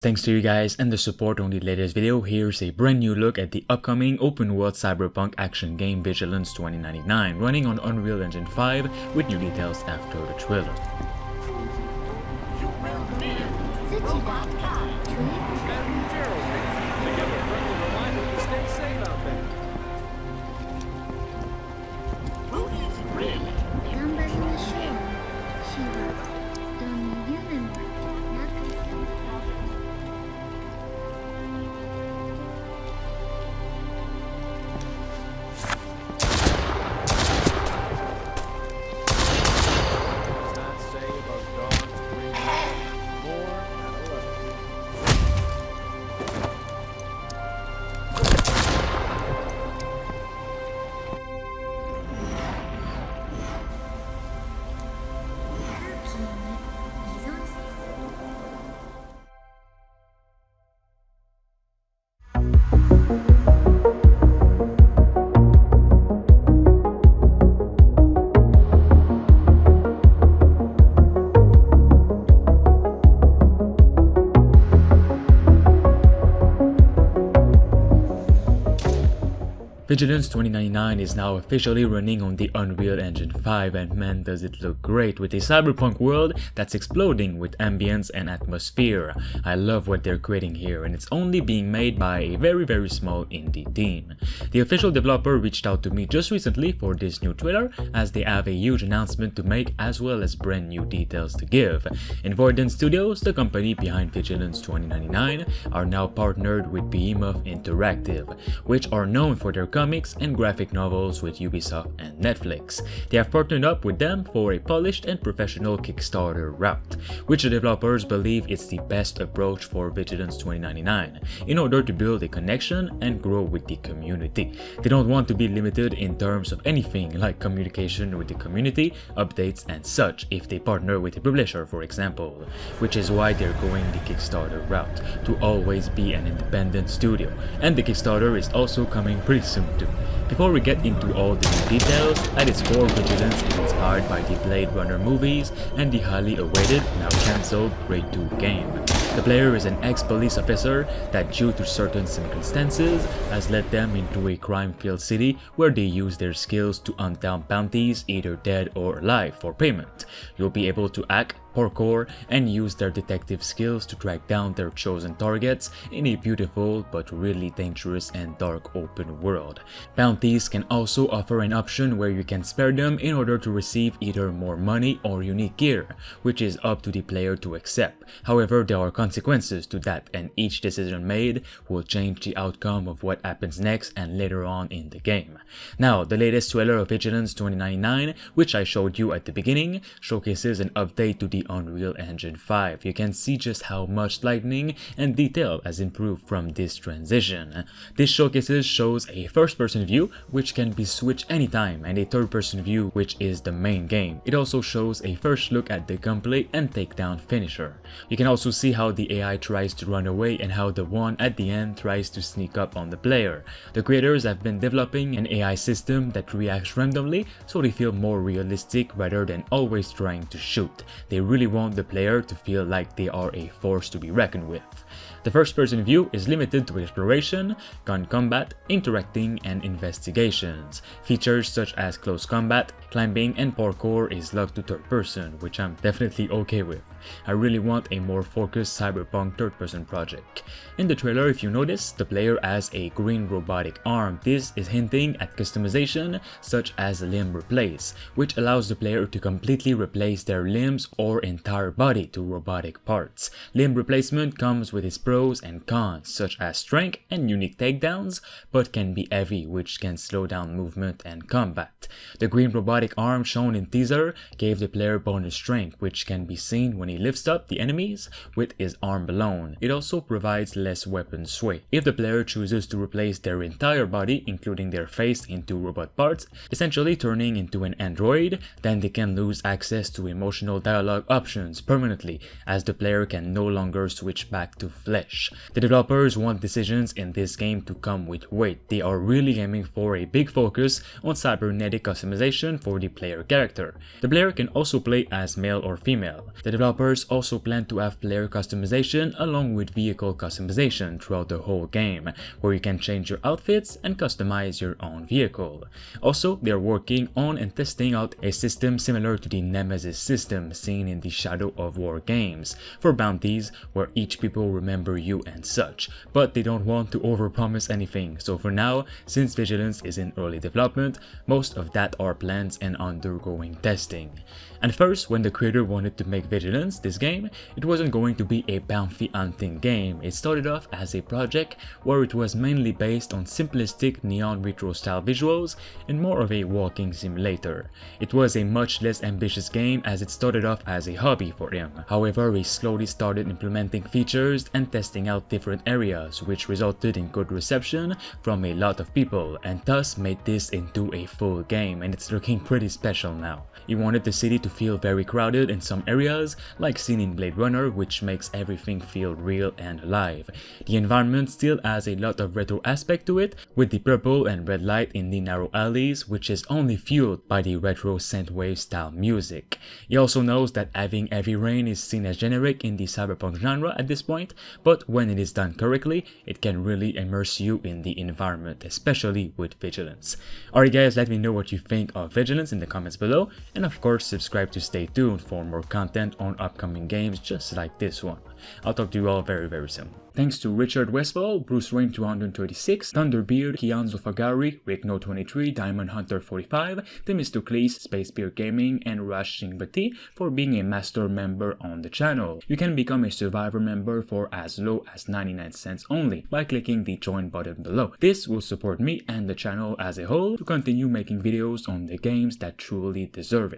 Thanks to you guys and the support on the latest video, here's a brand new look at the upcoming open world cyberpunk action game Vigilance 2099 running on Unreal Engine 5 with new details after the trailer. Vigilance 2099 is now officially running on the Unreal Engine 5 and man does it look great with a cyberpunk world that's exploding with ambience and atmosphere. I love what they're creating here and it's only being made by a very small indie team. The official developer reached out to me just recently for this new trailer as they have a huge announcement to make as well as brand new details to give. In Voident Studios, the company behind Vigilance 2099, are now partnered with Behemoth Interactive, which are known for their comics and graphic novels with Ubisoft and Netflix. They have partnered up with them for a polished and professional Kickstarter route, which the developers believe is the best approach for Vigilance 2099 in order to build a connection and grow with the community. They don't want to be limited in terms of anything like communication with the community, updates and such if they partner with a publisher, for example, which is why they're going the Kickstarter route, to always be an independent studio, and the Kickstarter is also coming pretty soon too. Before we get into all the new details, at its core Vigilance is inspired by the Blade Runner movies and the highly awaited, now cancelled, Grade 2 game. The player is an ex-police officer that, due to certain circumstances, has led them into a crime-filled city where they use their skills to hunt down bounties, either dead or alive, for payment. You'll be able to act, parkour, and use their detective skills to track down their chosen targets in a beautiful but really dangerous and dark open world. Bounties can also offer an option where you can spare them in order to receive either more money or unique gear, which is up to the player to accept. However, there are consequences to that and each decision made will change the outcome of what happens next and later on in the game. Now, the latest trailer of Vigilance 2099, which I showed you at the beginning, showcases an update to the Unreal Engine 5. You can see just how much lighting and detail has improved from this transition. This showcases shows a first-person view which can be switched anytime and a third-person view which is the main game. It also shows a first look at the gunplay and takedown finisher. You can also see how the AI tries to run away and how the one at the end tries to sneak up on the player. The creators have been developing an AI system that reacts randomly so they feel more realistic rather than always trying to shoot. They really want the player to feel like they are a force to be reckoned with. The first-person view is limited to exploration, gun combat, interacting, and investigations. Features such as close combat, climbing, and parkour is locked to third person, which I'm definitely okay with. I really want a more focused cyberpunk third-person project. In the trailer, if you notice, the player has a green robotic arm. This is hinting at customization such as limb replace, which allows the player to completely replace their limbs or entire body to robotic parts. Limb replacement comes with its pros and cons, such as strength and unique takedowns, but can be heavy, which can slow down movement and combat. The green robotic arm shown in teaser gave the player bonus strength, which can be seen when he lifts up the enemies with his arm alone. It also provides less weapon sway. If the player chooses to replace their entire body, including their face, into robot parts, essentially turning into an android, then they can lose access to emotional dialogue options permanently, as the player can no longer switch back to flesh. The developers want decisions in this game to come with weight. They are really aiming for a big focus on cybernetic customization for the player character. The player can also play as male or female. The developers developers also plan to have player customization along with vehicle customization throughout the whole game, where you can change your outfits and customize your own vehicle. Also, they are working on and testing out a system similar to the Nemesis system seen in the Shadow of War games, for bounties where each people remember you and such, but they don't want to overpromise anything, so for now, since Vigilance is in early development, most of that are plans and undergoing testing. And first, when the creator wanted to make Vigilance, this game, it wasn't going to be a bounty hunting game. It started off as a project where it was mainly based on simplistic neon retro style visuals and more of a walking simulator. It was a much less ambitious game as it started off as a hobby for him. However, he slowly started implementing features and testing out different areas, which resulted in good reception from a lot of people and thus made this into a full game, and it's looking pretty special now. He wanted the city to feel very crowded in some areas, like seen in Blade Runner, which makes everything feel real and alive. The environment still has a lot of retro aspect to it, with the purple and red light in the narrow alleys, which is only fueled by the retro synthwave style music. He also knows that having heavy rain is seen as generic in the cyberpunk genre at this point, but when it is done correctly, it can really immerse you in the environment, especially with Vigilance. Alright guys, let me know what you think of Vigilance in the comments below, and of course subscribe to stay tuned for more content on upcoming games just like this one. I'll talk to you all very soon. Thanks to Richard Westfall, Bruce Wayne 236, Thunderbeard, Kianzo Fagari, Rickno23, Diamond Hunter 45, Themistocles, Spacebeard Gaming, and Rash Singbati for being a master member on the channel. You can become a survivor member for as low as 99 cents only by clicking the join button below. This will support me and the channel as a whole to continue making videos on the games that truly deserve it.